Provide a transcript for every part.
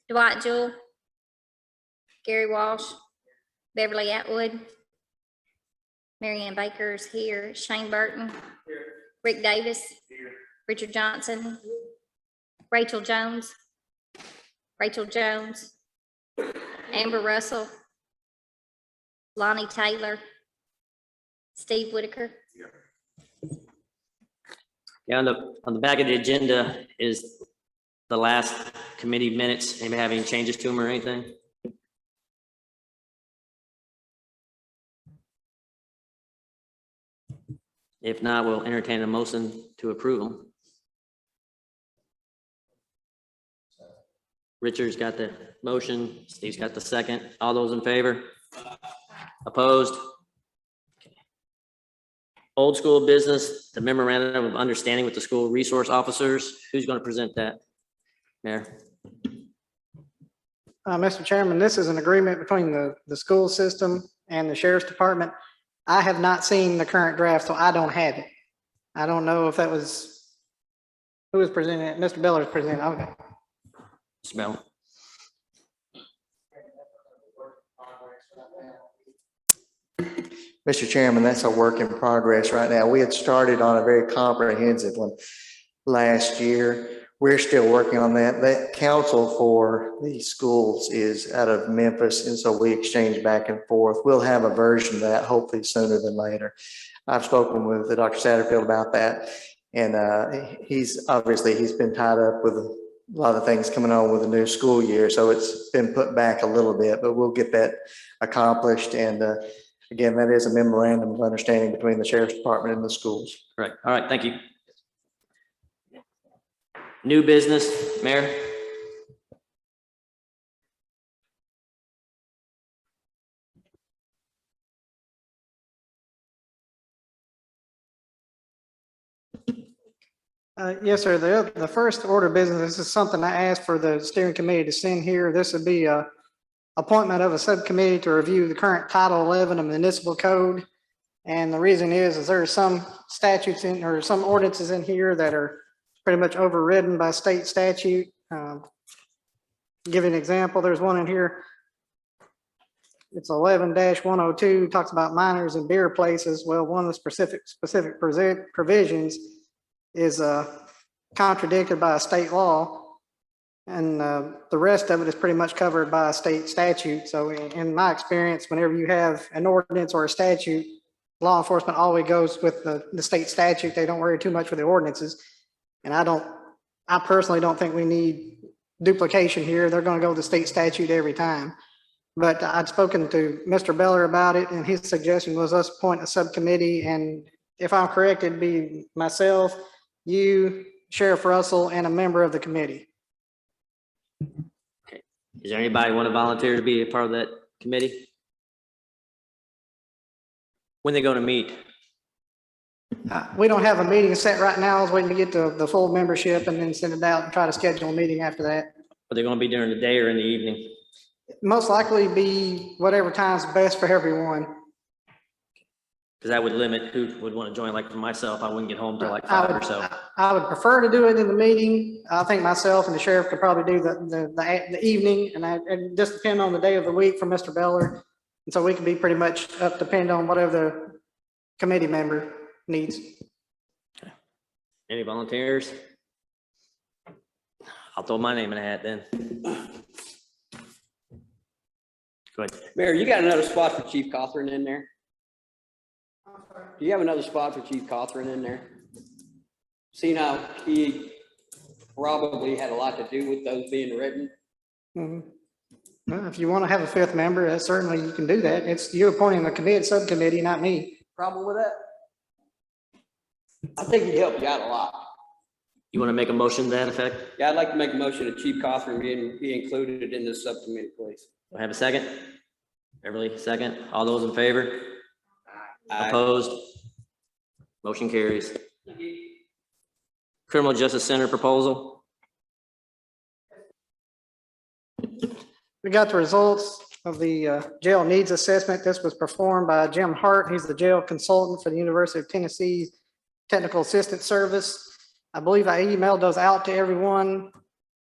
Dwight Jewell, Gary Walsh, Beverly Atwood, Marianne Baker's here, Shane Burton, Rick Davis, Richard Johnson, Rachel Jones, Amber Russell, Lonnie Taylor, Steve Whitaker. Yeah, on the back of the agenda is the last committee minutes. Anybody have any changes to them or anything? If not, we'll entertain a motion to approve them. Richard's got the motion, Steve's got the second. All those in favor? Opposed? Old school business, the memorandum of understanding with the school resource officers. Who's going to present that? Mayor. Mr. Chairman, this is an agreement between the school system and the sheriff's department. I have not seen the current draft, so I don't have it. I don't know if that was, who was presenting it? Mr. Beller is presenting. Okay. Smell. Mr. Chairman, that's a work in progress right now. We had started on a very comprehensive one last year. We're still working on that. That council for the schools is out of Memphis, and so we exchange back and forth. We'll have a version of that hopefully sooner than later. I've spoken with Dr. Satterfield about that, and he's been tied up with a lot of things coming on with the new school year, so it's been put back a little bit, but we'll get that accomplished. And again, that is a memorandum of understanding between the sheriff's department and the schools. Right. All right. Thank you. New business, Mayor. Yes, sir. The first order of business, this is something I asked for the steering committee to send here. This would be a appointment of a subcommittee to review the current Title 11 of municipal code. And the reason is there are some statutes in, or some ordinances in here that are pretty much overridden by state statute. Give you an example, there's one in here. It's 11-102, talks about minors and beer places. Well, one of the specific provisions is contradicted by a state law. And the rest of it is pretty much covered by a state statute. So in my experience, whenever you have an ordinance or a statute, law enforcement always goes with the state statute. They don't worry too much with the ordinances. And I personally don't think we need duplication here. They're going to go with the state statute every time. But I'd spoken to Mr. Beller about it, and his suggestion was us appoint a subcommittee. And if I'm correct, it'd be myself, you, Sheriff Russell, and a member of the committee. Okay. Is there anybody want to volunteer to be a part of that committee? When they going to meet? We don't have a meeting set right now. I was waiting to get the full membership and then send it out and try to schedule a meeting after that. Are they going to be during the day or in the evening? Most likely be whatever time's best for everyone. Because that would limit who would want to join. Like for myself, I wouldn't get home till like 5 or so. I would prefer to do it in the meeting. I think myself and the sheriff could probably do the evening, and it just depend on the day of the week for Mr. Beller. And so we can be pretty much up, depend on whatever the committee member needs. Okay. Any volunteers? I'll throw my name in the hat then. Go ahead. Mayor, you got another spot for Chief Cothran in there? Do you have another spot for Chief Cothran in there? See, now he probably had a lot to do with those being written. Mhm. Well, if you want to have a fifth member, certainly you can do that. It's you appointing the committee, subcommittee, not me. Problem with that? I think he'd help you out a lot. You want to make a motion to that effect? Yeah, I'd like to make a motion that Chief Cothran be included in this subcommittee, please. Do I have a second? Beverly, second. All those in favor? Aye. Opposed? Motion carries. Criminal Justice Center proposal. We got the results of the jail needs assessment. This was performed by Jim Hart. He's the jail consultant for the University of Tennessee's Technical Assistance Service. I believe I emailed those out to everyone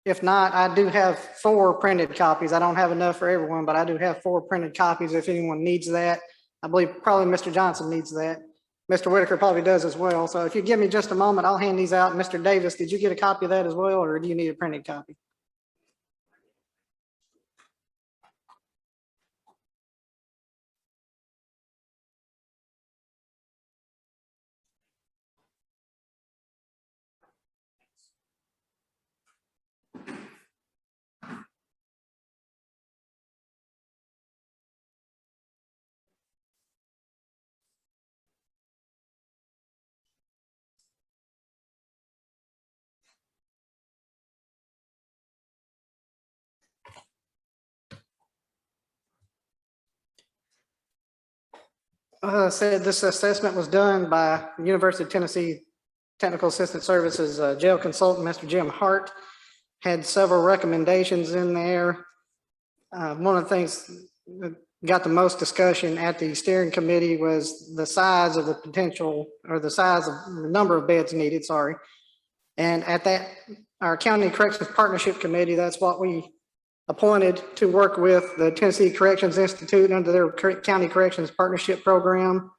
If not, I do have 4 printed copies. I don't have enough for everyone, but I do have 4 printed copies if anyone needs that. I believe probably Mr. Johnson needs that. Mr. Whitaker probably does as well. So if you give me just a moment, I'll hand these out. Mr. Davis, did you get a copy of that as well, or do you need a printed copy? Said this assessment was done by University of Tennessee Technical Assistance Services jail consultant, Mr. Jim Hart. Had several recommendations in there. One of the things that got the most discussion at the steering committee was the size of the potential, or the size of the number of beds needed, sorry. And at that, our County Corrections Partnership Committee, that's what we appointed to work with the Tennessee Corrections Institute under their County Corrections Partnership Program.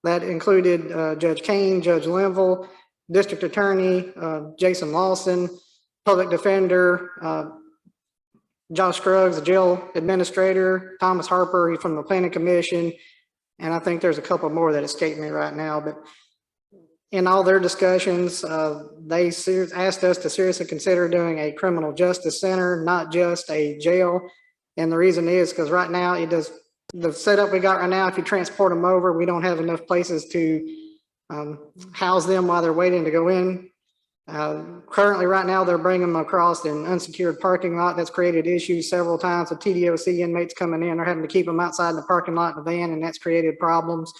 That included Judge Kane, Judge Linville, District Attorney Jason Lawson, Public Defender Josh Scruggs, the Jail Administrator, Thomas Harper from the Planning Commission, and I think there's a couple more that escape me right now. But in all their discussions, they asked us to seriously consider doing a criminal justice center, not just a jail. And the reason is because right now the setup we got right now, if you transport them over, we don't have enough places to house them while they're waiting to go in. Currently right now, they're bringing them across an unsecured parking lot. That's created issues several times with TDOC inmates coming in. They're having to keep them outside in the parking lot in the van, and that's created problems.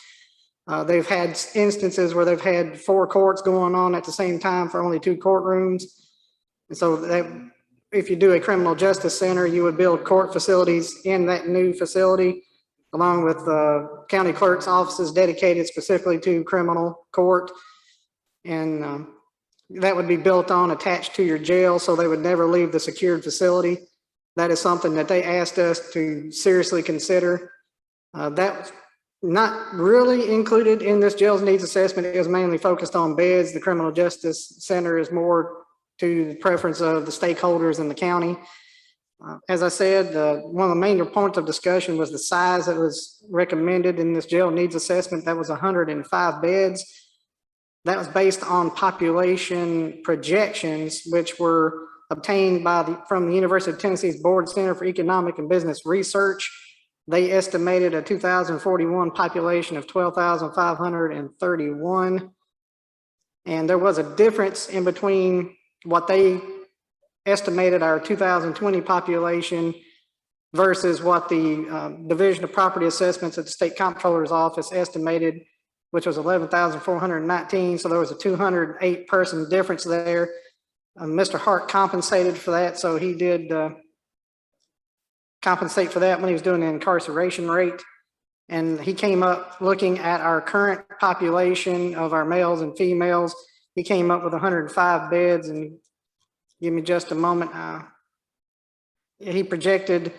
They've had instances where they've had 4 courts going on at the same time for only 2 courtrooms. And so if you do a criminal justice center, you would build court facilities in that new facility, along with county clerk's offices dedicated specifically to criminal court. And that would be built on, attached to your jail, so they would never leave the secured facility. That is something that they asked us to seriously consider. That's not really included in this jails needs assessment. It was mainly focused on beds. The criminal justice center is more to the preference of the stakeholders in the county. As I said, one of the main points of discussion was the size that was recommended in this jail needs assessment. That was 105 beds. That was based on population projections, which were obtained from the University of Tennessee's Board Center for Economic and Business Research. They estimated a 2041 population of 12,531. And there was a difference in between what they estimated our 2020 population versus what the Division of Property Assessments at the State Comptroller's Office estimated, which was 11,419. So there was a 208 person difference there. Mr. Hart compensated for that. So he did compensate for that when he was doing the incarceration rate. And he came up looking at our current population of our males and females. He came up with 105 beds, and give me just a moment. He projected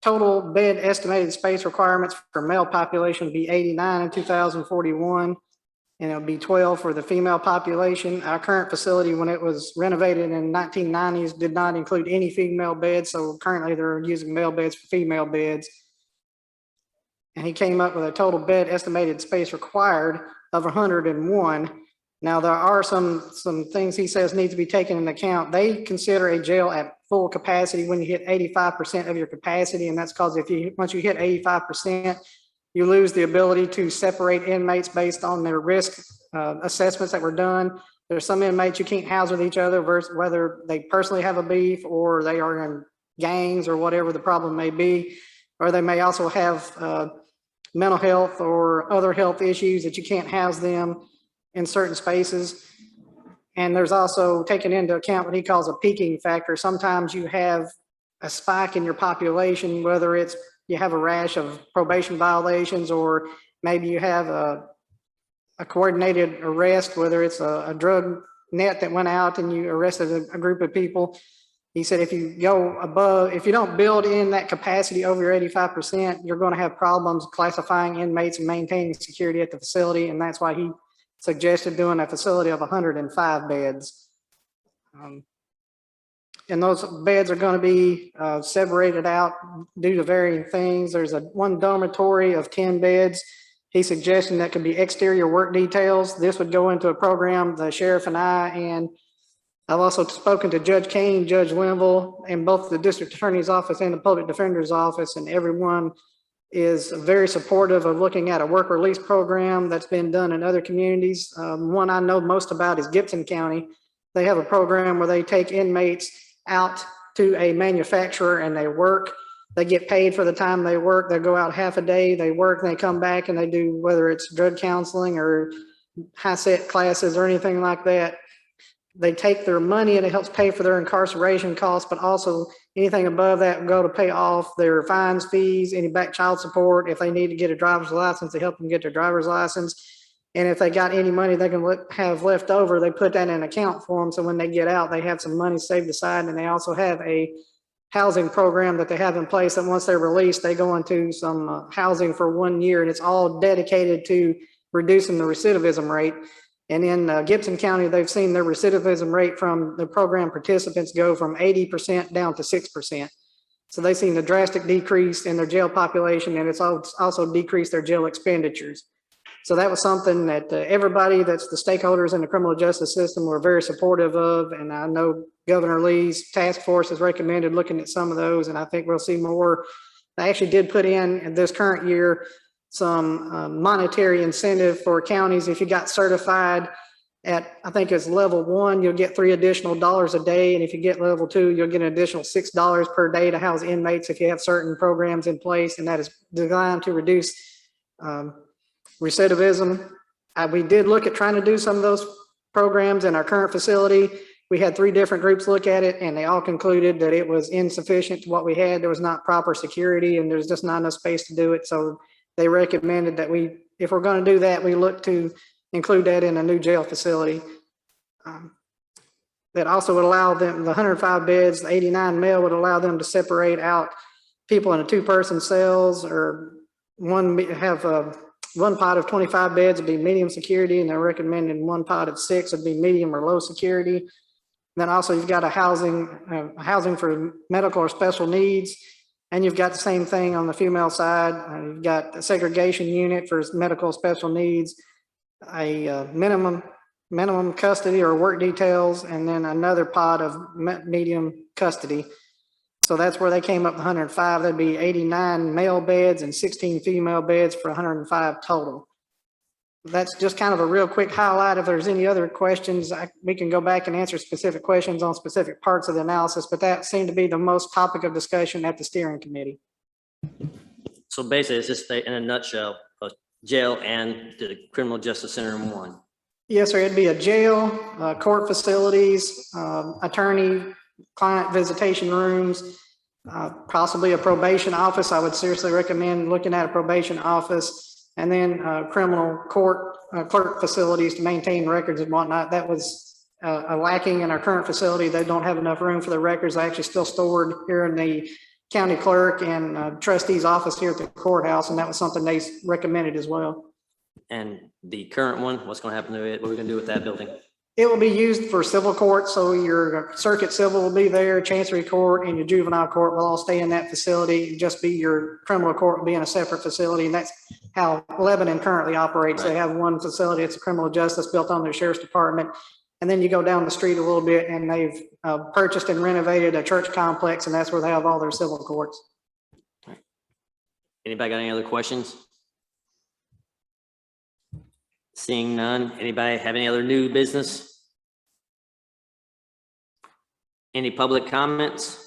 total bed estimated space requirements for male population to be 89 in 2041, and it'll be 12 for the female population. Our current facility, when it was renovated in 1990s, did not include any female beds, so currently they're using male beds for female beds. And he came up with a total bed estimated space required of 101. Now, there are some things he says need to be taken into account. They consider a jail at full capacity when you hit 85% of your capacity, and that's because once you hit 85%, you lose the ability to separate inmates based on their risk assessments that were done. There's some inmates you can't house with each other, versus whether they personally have a beef or they are in gangs or whatever the problem may be, or they may also have mental health or other health issues that you can't house them in certain spaces. And there's also taken into account what he calls a peaking factor. Sometimes you have a spike in your population, whether it's you have a rash of probation violations, or maybe you have a coordinated arrest, whether it's a drug net that went out and you arrested a group of people. He said, if you go above, if you don't build in that capacity over your 85%, you're going to have problems classifying inmates and maintaining security at the facility. And that's why he suggested doing a facility of 105 beds. And those beds are going to be separated out due to varying things. There's one dormitory of 10 beds. He's suggesting that could be exterior work details. This would go into a program, the sheriff and and I've also spoken to Judge Kane, Judge Linville, and both the district attorney's office and the public defender's office, and everyone is very supportive of looking at a work release program that's been done in other communities. One I know most about is Gibson County. They have a program where they take inmates out to a manufacturer and they work. They get paid for the time they work. They go out half a day, they work, and they come back and they do, whether it's drug counseling or high set classes or anything like that. They take their money and it helps pay for their incarceration costs, but also anything above that will go to pay off their fines, fees, any back child support. If they need to get a driver's license, they help them get their driver's license. And if they got any money they can have left over, they put that in an account for them. So when they get out, they have some money saved aside. And they also have a housing program that they have in place that once they're released, they go into some housing for 1 year, and it's all dedicated to reducing the recidivism rate. And in Gibson County, they've seen their recidivism rate from the program participants go from 80% down to 6%. So they've seen a drastic decrease in their jail population, and it's also decreased their jail expenditures. So that was something that everybody that's the stakeholders in the criminal justice system were very supportive of. And I know Governor Lee's task force has recommended looking at some of those, and I think we'll see more. I actually did put in this current year some monetary incentive for counties. If you got certified at, I think it's level 1, you'll get $3 additional a day. And if you get level 2, you'll get an additional $6 per day to house inmates if you have certain programs in place. And that is designed to reduce recidivism. We did look at trying to do some of those programs in our current facility. We had 3 different groups look at it, and they all concluded that it was insufficient to what we had. There was not proper security, and there's just not enough space to do it. So they recommended that if we're going to do that, we look to include that in a new jail facility. That also would allow them, the 105 beds, the 89 male would allow them to separate out people into 2-person cells, or one pod of 25 beds would be medium security, and they're recommending one pod of 6 would be medium or low security. And then also you've got a housing for medical or special needs. And you've got the same thing on the female side. You've got a segregation unit for medical special needs, a minimum custody or work details, and then another pod of medium custody. So that's where they came up with 105. That'd be 89 male beds and 16 female beds for 105 total. That's just kind of a real quick highlight. If there's any other questions, we can go back and answer specific questions on specific parts of the analysis, but that seemed to be the most topic of discussion at the steering committee. So basically, it's just in a nutshell, a jail and the criminal justice center in one. Yes, sir. It'd be a jail, court facilities, attorney, client visitation rooms, possibly a probation office. I would seriously recommend looking at a probation office. And then criminal court clerk facilities to maintain records and whatnot. That was a lacking in our current facility. They don't have enough room for the records. They're actually still stored here in the county clerk and trustee's office here at the courthouse. And that was something they recommended as well. And the current one, what's going to happen to it? What are we going to do with that building? It will be used for civil court. So your circuit civil will be there, chancery court, and your juvenile court will all stay in that facility. Just be your criminal court will be in a separate facility. And that's how Lebanon currently operates. Right. They have one facility. It's a criminal justice built on their sheriff's department. And then you go down the street a little bit and they've purchased and renovated a church complex, and that's where they have all their civil courts. Right. Anybody got any other questions? Seeing none, anybody have any other new business? Any public comments?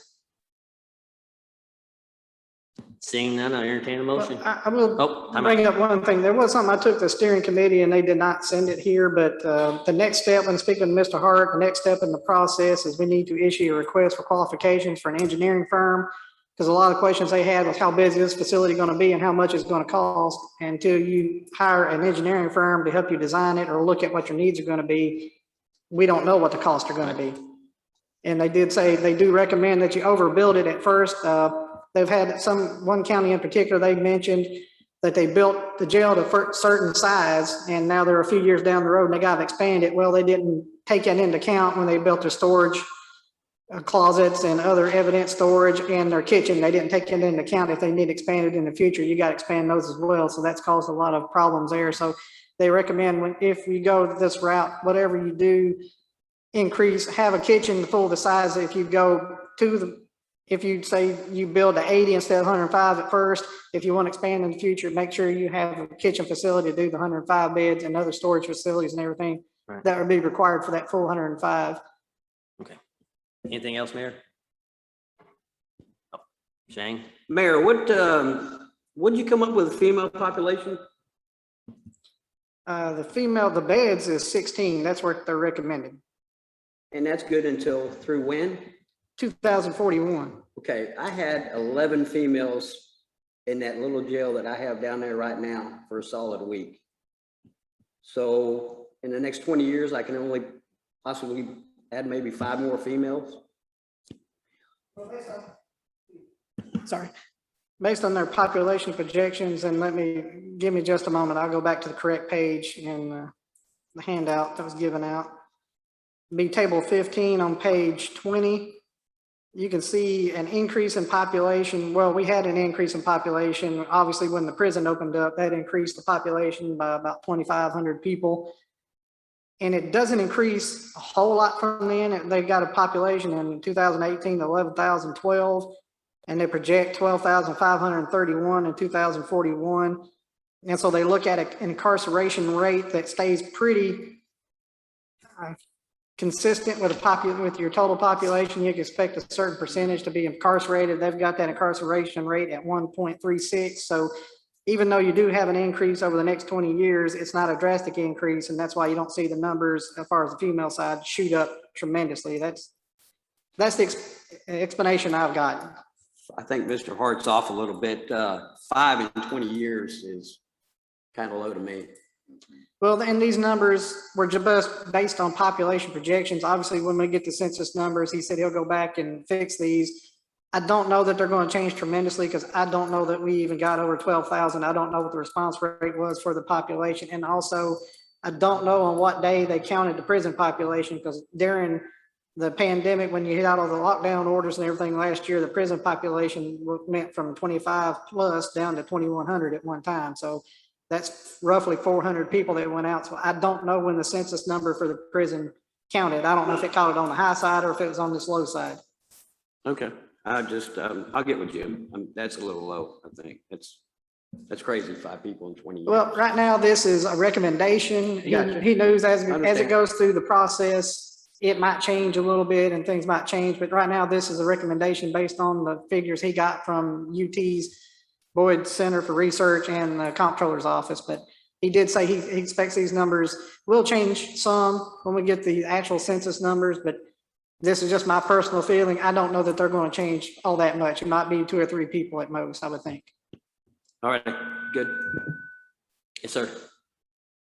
Seeing none, I entertain a motion. Well, I will bring up one thing. There was something I took to the steering committee and they did not send it here, but the next step, when speaking to Mr. Hart, the next step in the process is we need to issue a request for qualifications for an engineering firm, because a lot of questions they had was how big is this facility going to be and how much it's going to cost. Until you hire an engineering firm to help you design it or look at what your needs are going to be, we don't know what the costs are gonna be. And they did say, they do recommend that you overbuild it at first. They've had one county in particular, they mentioned that they built the jail to a certain size, and now they're a few years down the road and they gotta expand it. Well, they didn't take that into account when they built their storage closets and other evidence storage and their kitchen. They didn't take it into account. If they need expanded in the future, you gotta expand those as well. So that's caused a lot of problems there. So they recommend if you go this route, whatever you do, have a kitchen full the size. If you go if you say you build to 80 instead of 105 at first, if you want to expand in the future, make sure you have a kitchen facility to do the 105 beds and other storage facilities and everything Right. that would be required for that full 105. Anything else, Mayor? Oh, Shane? Mayor, what'd you come up with a female population? The beds is 16. That's what they're recommending. And that's good until through when? 2041. Okay, I had 11 females in that little jail that I have down there right now for a solid week. So in the next 20 years, I can only possibly add maybe 5 more females. Sorry. Based on their population projections, and give me just a moment. I'll go back to the correct page in the handout that was given out. Be table 15 on page 20. You can see an increase in population. Well, we had an increase in population. Obviously, when the prison opened up, that increased the population by about 2,500 people. And it doesn't increase a whole lot from then. They've got a population in 2018 of 11,012, and they project 12,531 in 2041. And so they look at an incarceration rate that stays pretty consistent with your total population. You can expect a certain percentage to be incarcerated. They've got that incarceration rate at 1.36. So even though you do have an increase over the next 20 years, it's not a drastic increase. And that's why you don't see the numbers as far as the female side shoot up tremendously. That's the explanation I've gotten. I think Mr. Hart's off a little bit. 5 in 20 years is kind of low to me. Well, and these numbers were just based on population projections. Obviously, when we get the census numbers, he said he'll go back and fix these. I don't know that they're going to change tremendously because I don't know that we even got over 12,000. I don't know what the response rate was for the population. And also, I don't know on what day they counted the prison population, because during the pandemic, when you hit out all the lockdown orders and everything last year, the prison population went from 25 plus down to 2,100 at one time. So that's roughly 400 people that went out. So I don't know when the census number for the prison counted. I don't know if it counted on the high side or if it was on this low side. Okay, I'll get with Jim. That's a little low, I think. That's crazy, 5 people in 20 years. Well, right now, this is a recommendation. Gotcha. He knows as it Understand. goes through the process, it might change a little bit and things might change. But right now, this is a recommendation based on the figures he got from UT's Boyd Center for Research and the Comptroller's Office. But he did say he expects these numbers will change some when we get the actual census numbers, but this is just my personal feeling. I don't know that they're going to change all that much. It might be 2 or 3 people at most, I would think. All right, good. Yes, sir.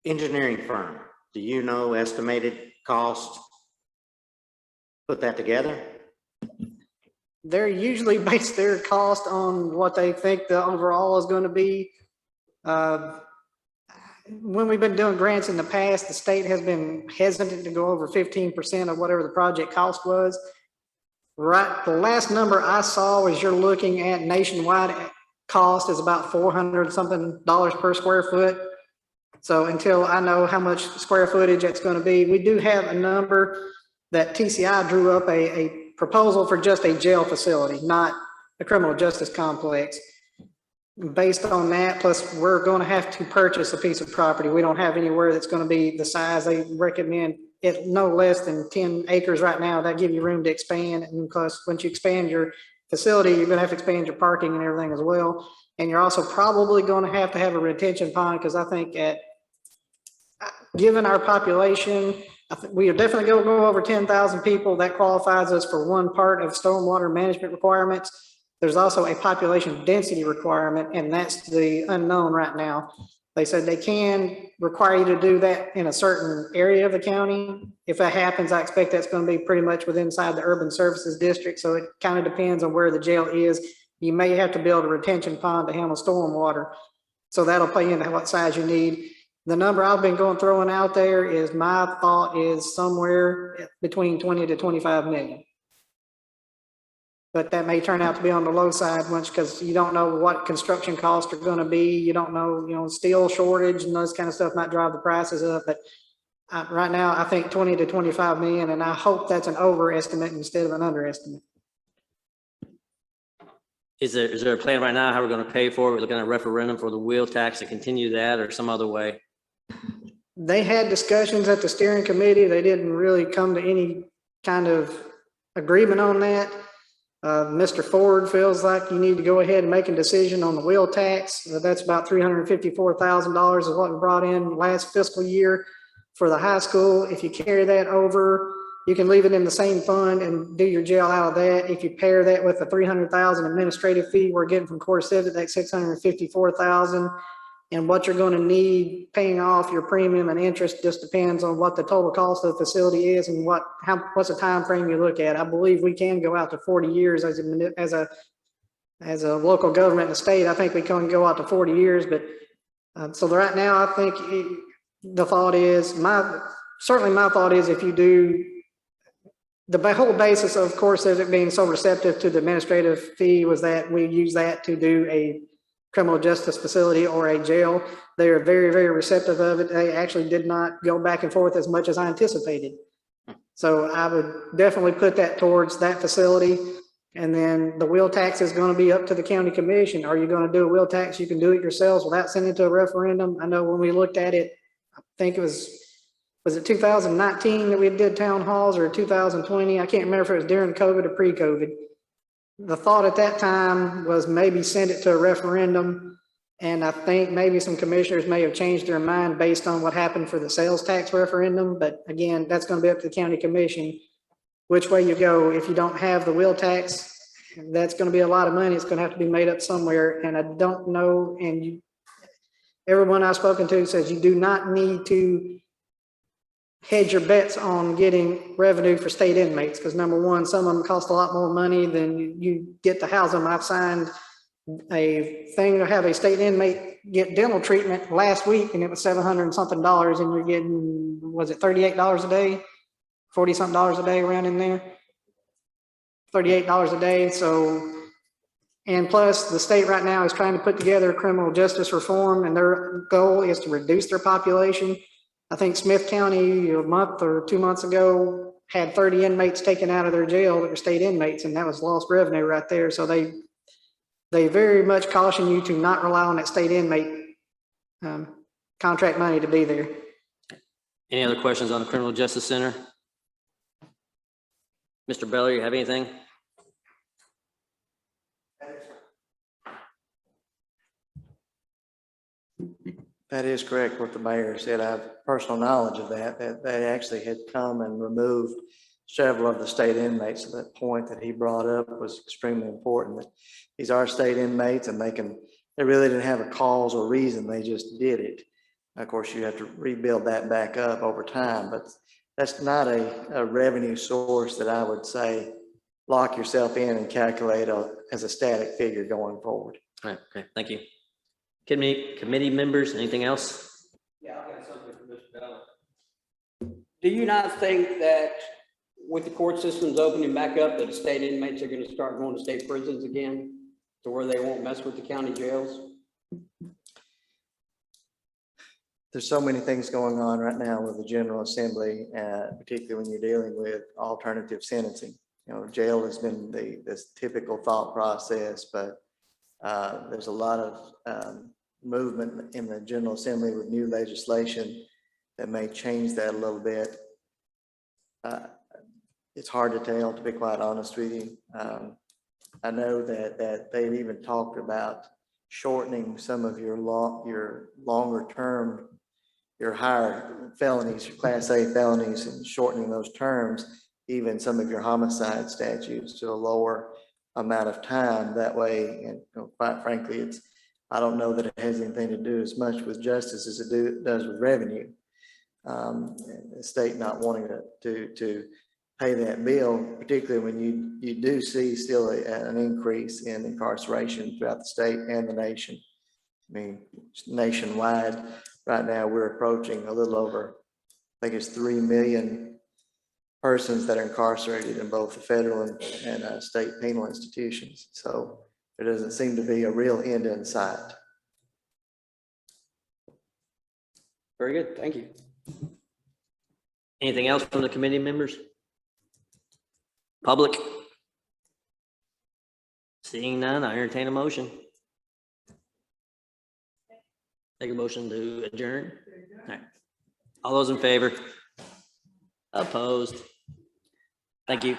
Engineering firm, do you know estimated cost? Put that together? They're usually base their cost on what they think the overall is going to be. When we've been doing grants in the past, the state has been hesitant to go over 15% of whatever the project cost was. Right, the last number I saw was you're looking at nationwide cost is about $400 something per square foot. So until I know how much square footage it's going to be, we do have a number that TCI drew up a proposal for just a jail facility, not a criminal justice complex. Based on that, plus we're going to have to purchase a piece of property. We don't have anywhere that's going to be the size they recommend. It no less than 10 acres right now. That give you room to expand. And because once you expand your facility, you're going to have to expand your parking and everything as well. And you're also probably going to have a retention pond, because I think given our population, I think we are definitely going to go over 10,000 people. That qualifies us for one part of stormwater management requirements. There's also a population density requirement, and that's the unknown right now. They said they can require you to do that in a certain area of the county. If that happens, I expect that's going to be pretty much within inside the urban services district. So it kind of depends on where the jail is. You may have to build a retention pond to handle stormwater. So that'll play into what size you need. The number I've been throwing out there is, my thought is somewhere between 20 to 25 million. But that may turn out to be on the low side once, because you don't know what construction costs are going to be. You don't know, steel shortage and those kind of stuff might drive the prices up. But right now, I think 20 to 25 million, and I hope that's an overestimate instead of an underestimate. Is there a plan right now how we're going to pay for it? We're looking at a referendum for the wheel tax to continue that, or some other way? They had discussions at the steering committee. They didn't really come to any kind of agreement on that. Mr. Ford feels like you need to go ahead and make a decision on the wheel tax. That's about $354,000 is what we brought in last fiscal year for the high school. If you carry that over, you can leave it in the same fund and do your jail out of that. If you pair that with the $300,000 administrative fee we're getting from CoreCivic, that's $654,000. And what you're going to need paying off your premium and interest just depends on what the total cost of the facility is and what's the time frame you look at. I believe we can go out to 40 years as a local government in the state. I think we can go out to 40 years, but so right now I think the thought is certainly my thought is, if you do the whole basis of CoreCivic being so receptive to the administrative fee was that we use that to do a criminal justice facility or a jail. They are very, very receptive of it. They actually did not go back and forth as much as I anticipated. So I would definitely put that towards that facility. And then the wheel tax is going to be up to the county commission. Are you going to do a wheel tax? You can do it yourselves without sending it to a referendum. I know when we looked at it, I think it was it 2019 that we did town halls, or 2020? I can't remember if it was during COVID or pre-COVID. The thought at that time was maybe send it to a referendum, and I think maybe some commissioners may have changed their mind based on what happened for the sales tax referendum. But again, that's going to be up to the county commission which way you go. If you don't have the wheel tax, that's going to be a lot of money. It's going to have to be made up somewhere, and I don't know. And everyone I've spoken to says you do not need to hedge your bets on getting revenue for state inmates, because number one, some of them cost a lot more money than you get to house them. I've signed a thing to have a state inmate get dental treatment last week, and it was $700 and something, and you're getting, was it $38 a day, 40 something dollars a day, around in there, $38 a day. So, and plus the state right now is trying to put together criminal justice reform, and their goal is to reduce their population. I think Smith County a month or 2 months ago had 30 inmates taken out of their jail that were state inmates, and that was lost revenue right there. So they very much caution you to not rely on that state inmate contract money to be there. Any other questions on the Criminal Justice Center? Mr. Beller, you have anything? That is correct, what the mayor said. I have personal knowledge of that they actually had come and removed several of the state inmates. So that point that he brought up was extremely important, that these are state inmates and they really didn't have a cause or reason. They just did it. Of course, you have to rebuild that back up over time, but that's not a revenue source that I would say lock yourself in and calculate as a static figure going forward. All right, okay, thank you. Committee members, anything else? Yeah, I got something for Mr. Bell. Do you not think that with the court systems opening back up, that the state inmates are going to start going to state prisons again, to where they won't mess with the county jails? There's so many things going on right now with the General Assembly, particularly when you're dealing with alternative sentencing. You know, jail has been this typical thought process, but there's a lot of movement in the General Assembly with new legislation that may change that a little bit. It's hard to tell, to be quite honest with you. I know that they've even talked about shortening some of your longer term, your higher felonies, your Class A felonies, and shortening those terms, even some of your homicide statutes, to a lower amount of time. That way, and quite frankly, I don't know that it has anything to do as much with justice as it does with revenue. And the state not wanting to pay that bill, particularly when you do see still an increase in incarceration throughout the state and the nation. I mean, nationwide, right now, we're approaching a little over, I think it's 3 million persons that are incarcerated in both the federal and state penal institutions. So there doesn't seem to be a real end in sight. Very good, thank you. Anything else from the committee members? Public? Seeing none, I entertain a motion. Take a motion to adjourn. All right. All those in favor? Opposed? Thank you.